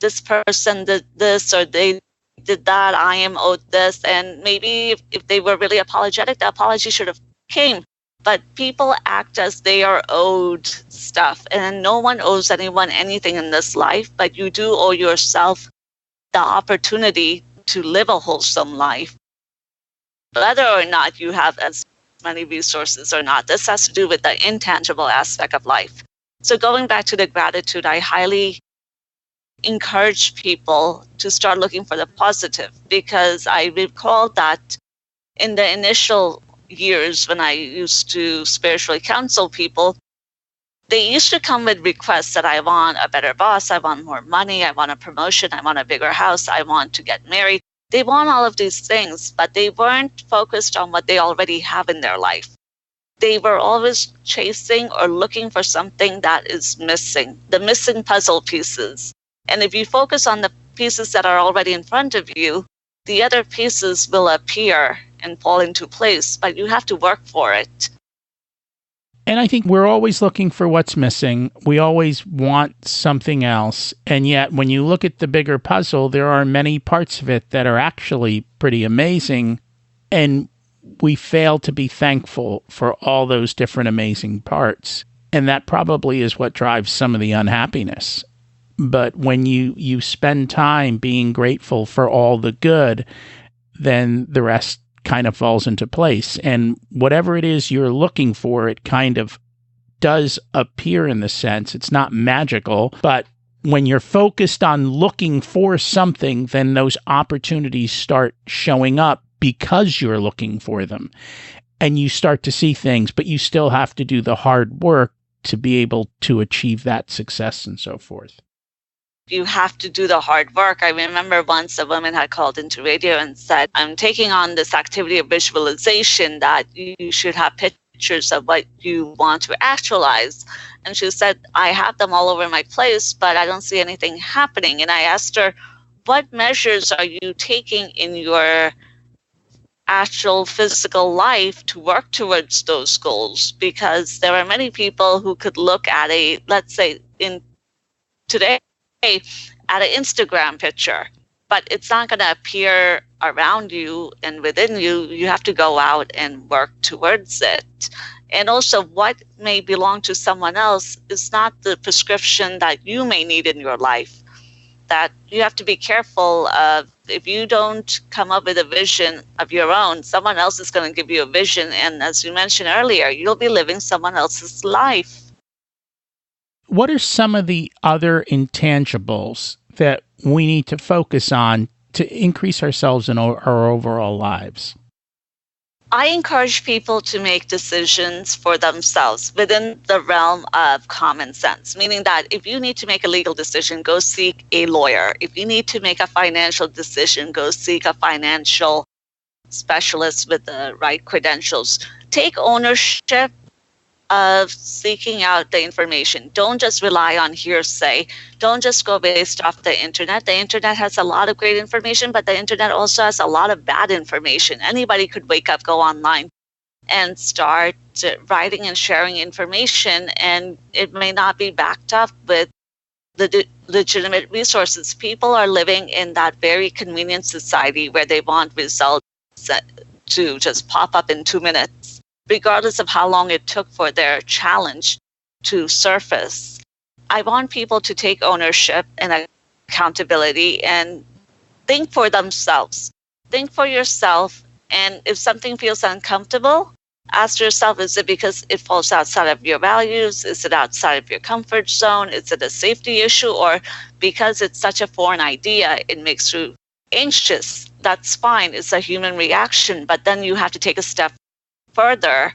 this person did this or they did that, I am owed this. And maybe if they were really apologetic, the apology should have came. But people act as they are owed stuff. And no one owes anyone anything in this life, but you do owe yourself the opportunity to live a wholesome life, whether or not you have as money, resources or not. This has to do with the intangible aspect of life. So going back to the gratitude, I highly encourage people to start looking for the positive, because I recall that in the initial years when I used to spiritually counsel people, they used to come with requests that I want a better boss, I want more money, I want a promotion, I want a bigger house, I want to get married. They want all of these things, but they weren't focused on what they already have in their life. They were always chasing or looking for something that is missing, the missing puzzle pieces. And if you focus on the pieces that are already in front of you, the other pieces will appear and fall into place, but you have to work for it. And I think we're always looking for what's missing. We always want something else. And yet, when you look at the bigger puzzle, there are many parts of it that are actually pretty amazing. And we fail to be thankful for all those different amazing parts. And that probably is what drives some of the unhappiness. But when you spend time being grateful for all the good, then the rest kind of falls into place. And whatever it is you're looking for, it kind of does appear in the sense. It's not magical, but when you're focused on looking for something, then those opportunities start showing up because you're looking for them. And you start to see things, but you still have to do the hard work to be able to achieve that success and so forth. You have to do the hard work. I remember once a woman had called into radio and said, I'm taking on this activity of visualization that you should have pictures of what you want to actualize. And she said, I have them all over my place, but I don't see anything happening. And I asked her, what measures are you taking in your actual physical life to work towards those goals? Because there are many people who could look at let's say in today, at an Instagram picture, but it's not going to appear around you and within you. You have to go out and work towards it. And also, what may belong to someone else is not the prescription that you may need in your life. That you have to be careful of. If you don't come up with a vision of your own, someone else is going to give you a vision. And as you mentioned earlier, you'll be living someone else's life. What are some of the other intangibles that we need to focus on to increase ourselves in our overall lives? I encourage people to make decisions for themselves within the realm of common sense, meaning that if you need to make a legal decision, go seek a lawyer. If you need to make a financial decision, go seek a financial specialist with the right credentials. Take ownership of seeking out the information. Don't just rely on hearsay. Don't just go based off the internet. The internet has a lot of great information, but the internet also has a lot of bad information. Anybody could wake up, go online, and start writing and sharing information, and it may not be backed up with the legitimate resources. People are living in that very convenient society where they want results to just pop up in 2 minutes, regardless of how long it took for their challenge to surface. I want people to take ownership and accountability and think for themselves. Think for yourself, and if something feels uncomfortable, ask yourself, is it because it falls outside of your values? Is it outside of your comfort zone? Is it a safety issue? Or because it's such a foreign idea, it makes you anxious? That's fine. It's a human reaction, but then you have to take a step further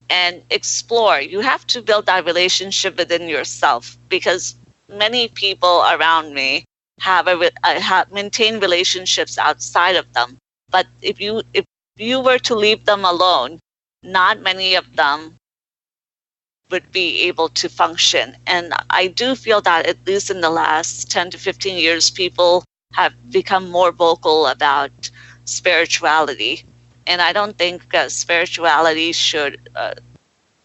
and explore. You have to build that relationship within yourself, because many people around me have maintained relationships outside of them. But if you were to leave them alone, not many of them would be able to function. And I do feel that at least in the last 10 to 15 years, people have become more vocal about spirituality. And I don't think spirituality should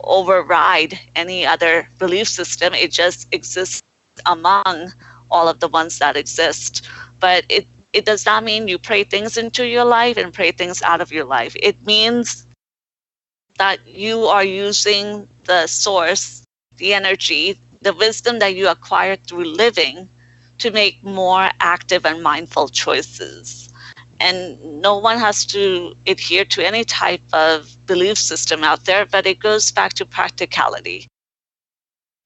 override any other belief system. It just exists among all of the ones that exist. But it does not mean you pray things into your life and pray things out of your life. It means that you are using the source, the energy, the wisdom that you acquired through living to make more active and mindful choices. And no one has to adhere to any type of belief system out there, but it goes back to practicality.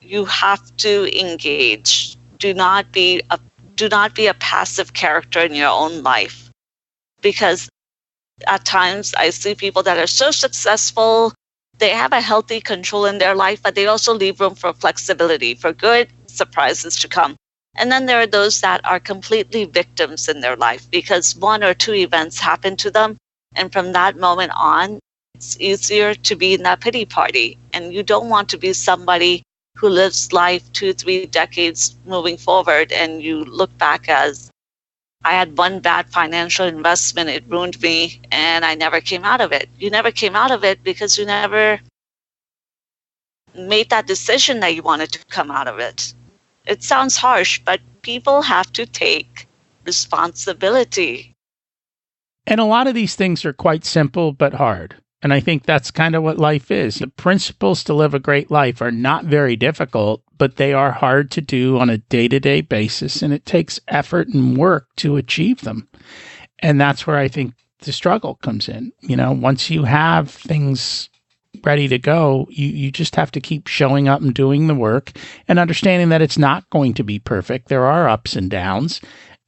You have to engage. Do not be a passive character in your own life, because at times I see people that are so successful, they have a healthy control in their life, but they also leave room for flexibility, for good surprises to come. And then there are those that are completely victims in their life because one or two events happen to them. And from that moment on, it's easier to be in that pity party. And you don't want to be somebody who lives life 2-3 decades moving forward and you look back as, I had one bad financial investment, it ruined me, and I never came out of it. You never came out of it because you never made that decision that you wanted to come out of it. It sounds harsh, but people have to take responsibility. And a lot of these things are quite simple but hard. And I think that's kind of what life is. The principles to live a great life are not very difficult, but they are hard to do on a day-to-day basis, and it takes effort and work to achieve them. And that's where I think the struggle comes in. You know, once you have things ready to go, you just have to keep showing up and doing the work and understanding that it's not going to be perfect. There are ups and downs,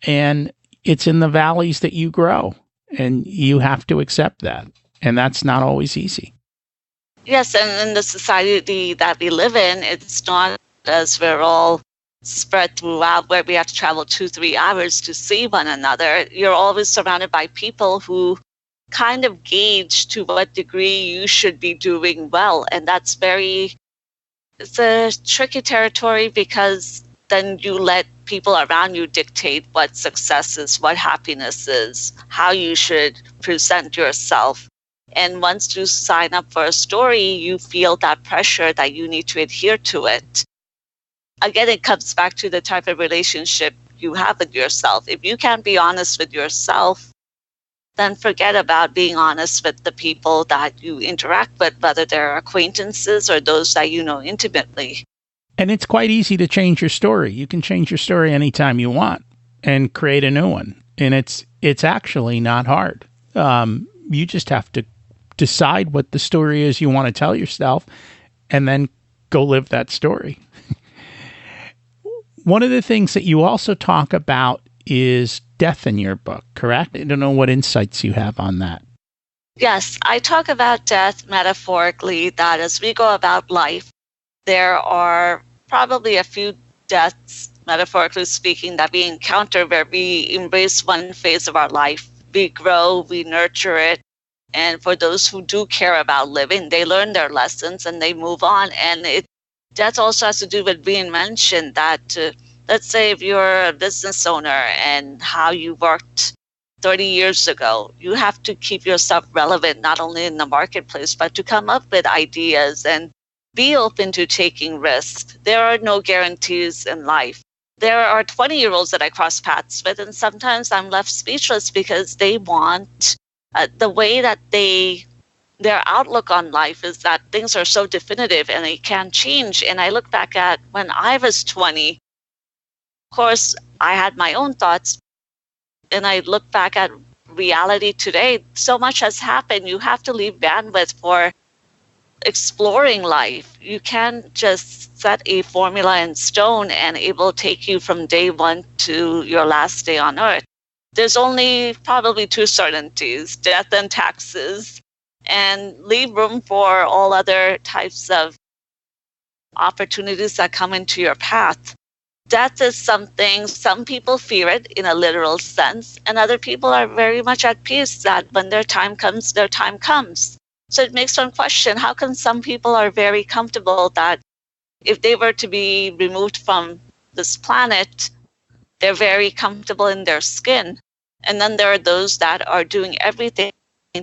and it's in the valleys that you grow, and you have to accept that. And that's not always easy. Yes, and in the society that we live in, it's not as we're all spread throughout where we have to travel 2-3 hours to see one another. You're always surrounded by people who kind of gauge to what degree you should be doing well. And it's a tricky territory because then you let people around you dictate what success is, what happiness is, how you should present yourself. And once you sign up for a story, you feel that pressure that you need to adhere to it. Again, it comes back to the type of relationship you have with yourself. If you can't be honest with yourself, then forget about being honest with the people that you interact with, whether they're acquaintances or those that you know intimately. And it's quite easy to change your story. You can change your story anytime you want and create a new one. And it's actually not hard. You just have to decide what the story is you want to tell yourself and then go live that story. One of the things that you also talk about is death in your book, correct? I don't know what insights you have on that. Yes, I talk about death metaphorically, that as we go about life, there are probably a few deaths, metaphorically speaking, that we encounter where we embrace one phase of our life. We grow, we nurture it. And for those who do care about living, they learn their lessons and they move on. And that also has to do with reinvention, that let's say if you're a business owner and how you worked 30 years ago, you have to keep yourself relevant, not only in the marketplace, but to come up with ideas and be open to taking risks. There are no guarantees in life. There are 20-year-olds that I cross paths with, and sometimes I'm left speechless because they want the way that their outlook on life is that things are so definitive and they can't change. And I look back at when I was 20, of course, I had my own thoughts, and I look back at reality today. So much has happened. You have to leave bandwidth for exploring life. You can't just set a formula in stone and it will take you from day one to your last day on earth. There's only probably two certainties, death and taxes, and leave room for all other types of opportunities that come into your path. Death is something, some people fear it in a literal sense, and other people are very much at peace that when their time comes, their time comes. So it makes one question, how come some people are very comfortable that if they were to be removed from this planet, they're very comfortable in their skin? And then there are those that are doing everything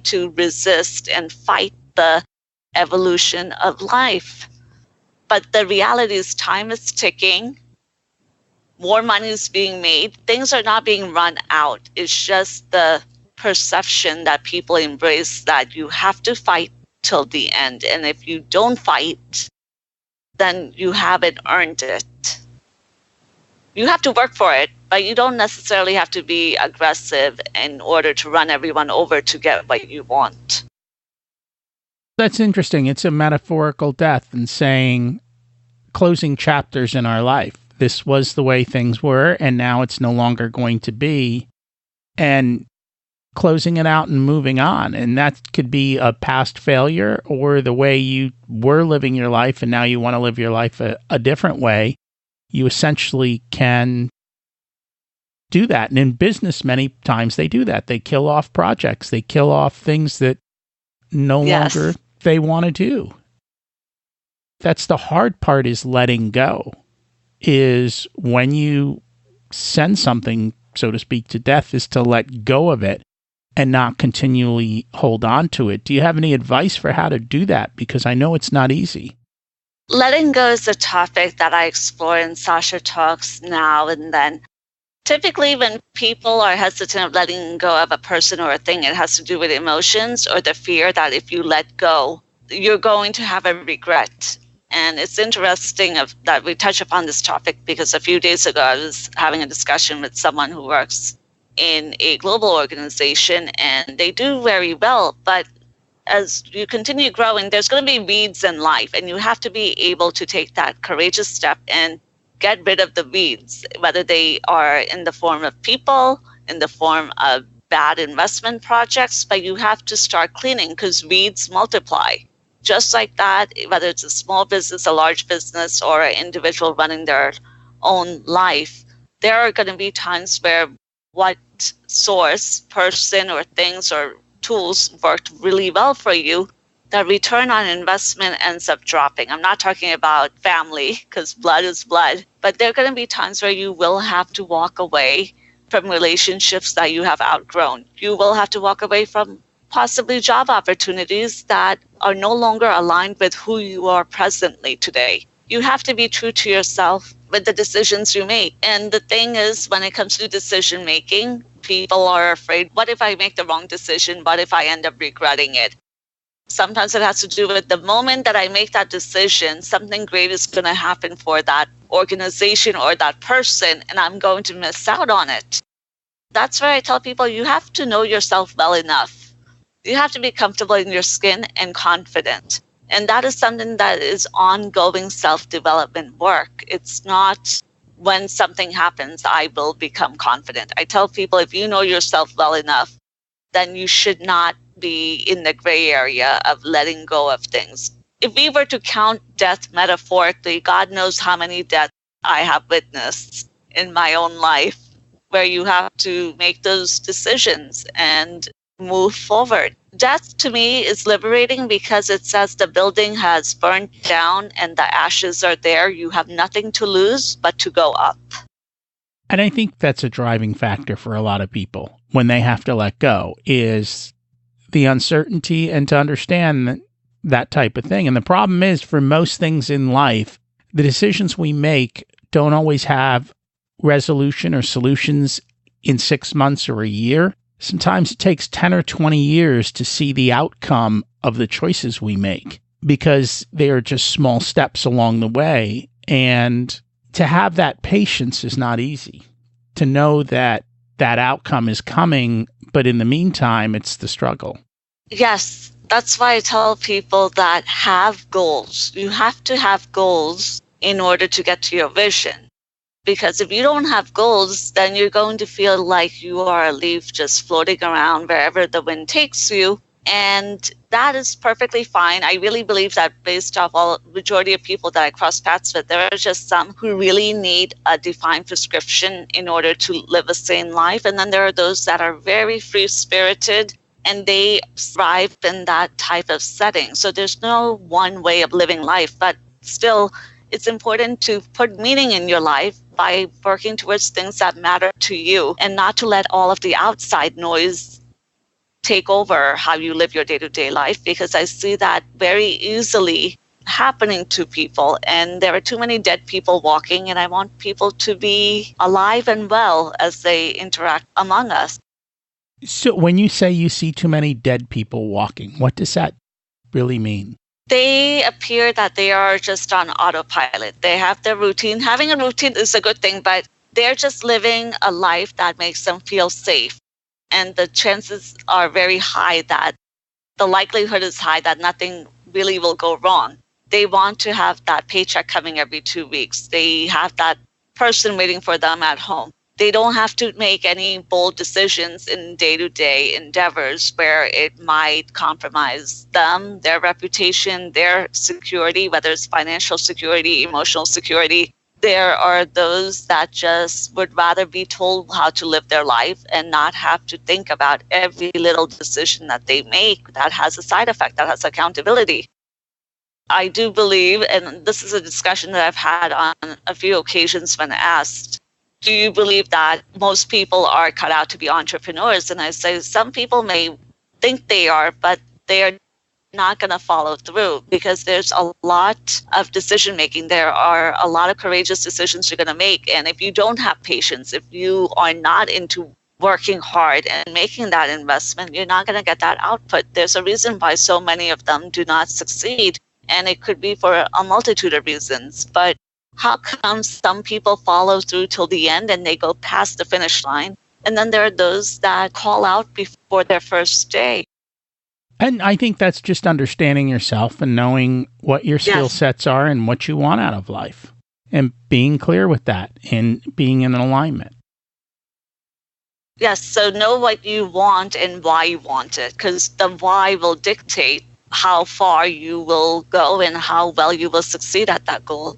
to resist and fight the evolution of life. But the reality is time is ticking. More money is being made. Things are not being run out. It's just the perception that people embrace that you have to fight till the end. And if you don't fight, then you haven't earned it. You have to work for it, but you don't necessarily have to be aggressive in order to run everyone over to get what you want. That's interesting. It's a metaphorical death and saying closing chapters in our life. This was the way things were, and now it's no longer going to be. And closing it out and moving on. And that could be a past failure or the way you were living your life and now you want to live your life a different way. You essentially can do that. And in business, many times they do that. They kill off projects. They kill off things that no longer they want to do. That's the hard part, is letting go, is when you send something, so to speak, to death, is to let go of it and not continually hold on to it. Do you have any advice for how to do that? Because I know it's not easy. Letting go is a topic that I explore in Sasha Talks now and then. Typically, when people are hesitant of letting go of a person or a thing, it has to do with emotions or the fear that if you let go, you're going to have a regret. And it's interesting that we touch upon this topic because a few days ago I was having a discussion with someone who works in a global organization, and they do very well. But as you continue growing, there's going to be weeds in life, and you have to be able to take that courageous step and get rid of the weeds, whether they are in the form of people, in the form of bad investment projects, but you have to start cleaning because weeds multiply. Just like that, whether it's a small business, a large business, or an individual running their own life, there are going to be times where what source, person, or things or tools worked really well for you, the return on investment ends up dropping. I'm not talking about family, because blood is blood, but there are going to be times where you will have to walk away from relationships that you have outgrown. You will have to walk away from possibly job opportunities that are no longer aligned with who you are presently today. You have to be true to yourself with the decisions you make. And the thing is, when it comes to decision making, people are afraid, what if I make the wrong decision? What if I end up regretting it? Sometimes it has to do with the moment that I make that decision, something great is going to happen for that organization or that person, and I'm going to miss out on it. That's where I tell people you have to know yourself well enough. You have to be comfortable in your skin and confident. And that is something that is ongoing self-development work. It's not when something happens, I will become confident. I tell people if you know yourself well enough, then you should not be in the gray area of letting go of things. If we were to count death metaphorically, God knows how many deaths I have witnessed in my own life where you have to make those decisions and move forward. Death to me is liberating because it says the building has burned down and the ashes are there. You have nothing to lose but to go up. And I think that's a driving factor for a lot of people when they have to let go, is the uncertainty and to understand that type of thing. And the problem is, for most things in life, the decisions we make don't always have resolution or solutions in 6 months or a year. Sometimes it takes 10 or 20 years to see the outcome of the choices we make because they are just small steps along the way. And to have that patience is not easy. To know that that outcome is coming, but in the meantime, it's the struggle. Yes, that's why I tell people that have goals. You have to have goals in order to get to your vision. Because if you don't have goals, then you're going to feel like you are a leaf just floating around wherever the wind takes you. And that is perfectly fine. I really believe that based off all majority of people that I cross paths with, there are just some who really need a defined prescription in order to live a sane life. And then there are those that are very free-spirited and they thrive in that type of setting. So there's no one way of living life, but still it's important to put meaning in your life by working towards things that matter to you and not to let all of the outside noise take over how you live your day-to-day life, because I see that very easily happening to people. And there are too many dead people walking, and I want people to be alive and well as they interact among us. So when you say you see too many dead people walking, what does that really mean? They appear that they are just on autopilot. They have their routine. Having a routine is a good thing, but they're just living a life that makes them feel safe. And the chances are very high that the likelihood is high that nothing really will go wrong. They want to have that paycheck coming every 2 weeks. They have that person waiting for them at home. They don't have to make any bold decisions in day-to-day endeavors where it might compromise them, their reputation, their security, whether it's financial security, emotional security. There are those that just would rather be told how to live their life and not have to think about every little decision that they make that has a side effect, that has accountability. I do believe, and this is a discussion that I've had on a few occasions when asked, do you believe that most people are cut out to be entrepreneurs? And I say some people may think they are, but they are not going to follow through because there's a lot of decision making. There are a lot of courageous decisions you're going to make. And if you don't have patience, if you are not into working hard and making that investment, you're not going to get that output. There's a reason why so many of them do not succeed. And it could be for a multitude of reasons. But how come some people follow through till the end and they go past the finish line? And then there are those that call out before their first day. And I think that's just understanding yourself and knowing what your skill sets are and what you want out of life. And being clear with that and being in alignment. Yes, so know what you want and why you want it, because the why will dictate how far you will go and how well you will succeed at that goal.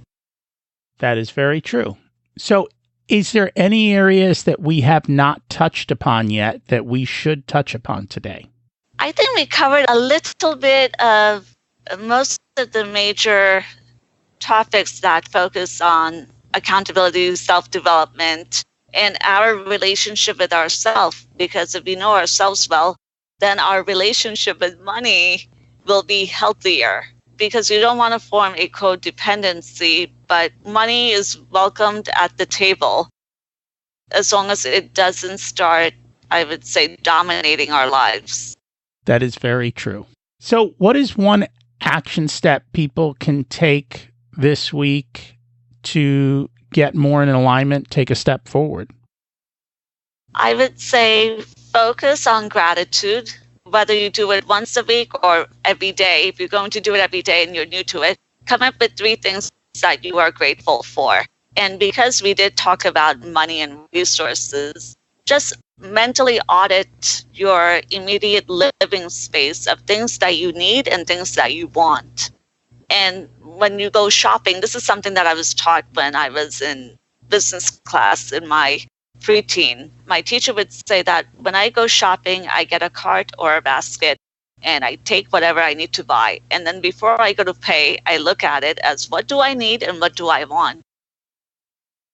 That is very true. So is there any areas that we have not touched upon yet that we should touch upon today? I think we covered a little bit of most of the major topics that focus on accountability, self-development, and our relationship with ourselves. Because if we know ourselves well, then our relationship with money will be healthier. Because you don't want to form a codependency, but money is welcomed at the table as long as it doesn't start, I would say, dominating our lives. That is very true. So what is one action step people can take this week to get more in alignment, take a step forward? I would say focus on gratitude, whether you do it once a week or every day. If you're going to do it every day and you're new to it, come up with 3 things that you are grateful for. And because we did talk about money and resources, just mentally audit your immediate living space of things that you need and things that you want. And when you go shopping, this is something that I was taught when I was in business class in my preteen. My teacher would say that when I go shopping, I get a cart or a basket and I take whatever I need to buy. And then before I go to pay, I look at it as what do I need and what do I want?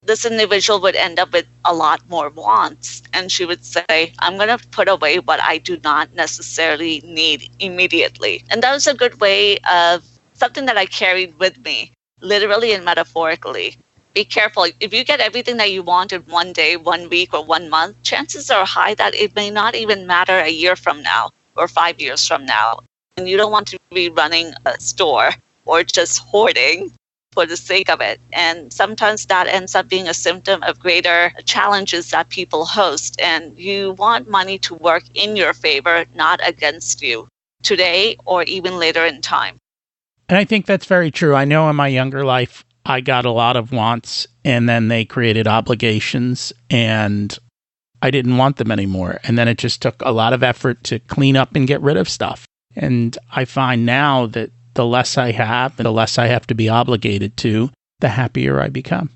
This individual would end up with a lot more wants. And she would say, I'm going to put away what I do not necessarily need immediately. And that was a good way of something that I carried with me, literally and metaphorically. Be careful. If you get everything that you want in one day, 1 week, or 1 month, chances are high that it may not even matter a year from now or 5 years from now. And you don't want to be running a store or just hoarding for the sake of it. And sometimes that ends up being a symptom of greater challenges that people host. And you want money to work in your favor, not against you, today or even later in time. And I think that's very true. I know in my younger life, I got a lot of wants and then they created obligations and I didn't want them anymore. And then it just took a lot of effort to clean up and get rid of stuff. And I find now that the less I have and the less I have to be obligated to, the happier I become.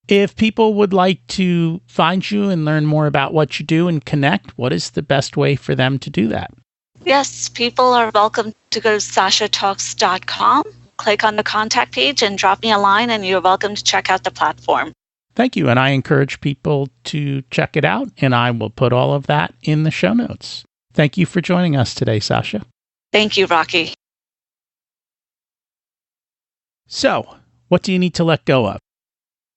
If people would like to find you and learn more about what you do and connect, what is the best way for them to do that? Yes, people are welcome to go to sashatalks.com, click on the contact page and drop me a line, and you're welcome to check out the platform. Thank you. And I encourage people to check it out, and I will put all of that in the show notes. Thank you for joining us today, Sasha. Thank you, Rocky. So, what do you need to let go of?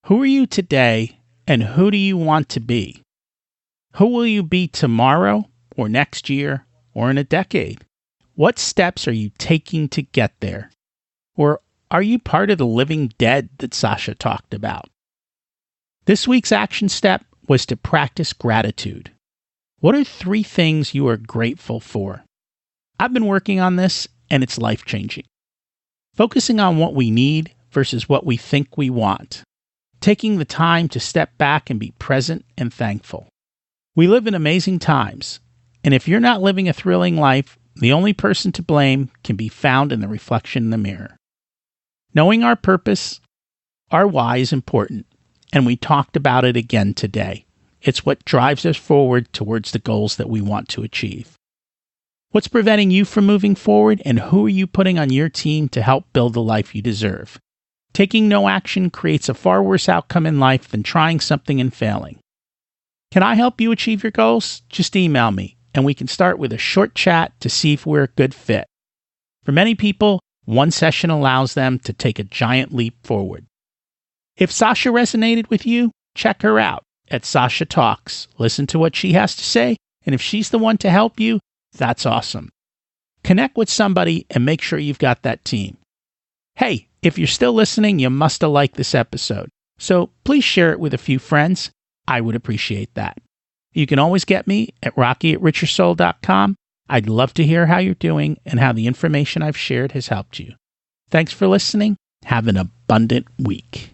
Who are you today, and who do you want to be? Who will you be tomorrow, or next year, or in a decade? What steps are you taking to get there? Or are you part of the living dead that Sasha talked about? This week's action step was to practice gratitude. What are 3 things you are grateful for? I've been working on this, and it's life-changing. Focusing on what we need versus what we think we want. Taking the time to step back and be present and thankful. We live in amazing times, and if you're not living a thrilling life, the only person to blame can be found in the reflection in the mirror. Knowing our purpose, our why is important, and we talked about it again today. It's what drives us forward towards the goals that we want to achieve. What's preventing you from moving forward, and who are you putting on your team to help build the life you deserve? Taking no action creates a far worse outcome in life than trying something and failing. Can I help you achieve your goals? Just email me, and we can start with a short chat to see if we're a good fit. For many people, one session allows them to take a giant leap forward. If Sasha resonated with you, check her out at Sasha Talks. Listen to what she has to say, and if she's the one to help you, that's awesome. Connect with somebody and make sure you've got that team. Hey, if you're still listening, you must have liked this episode. So please share it with a few friends. I would appreciate that. You can always get me at rocky@richersoul.com. I'd love to hear how you're doing and how the information I've shared has helped you. Thanks for listening. Have an abundant week.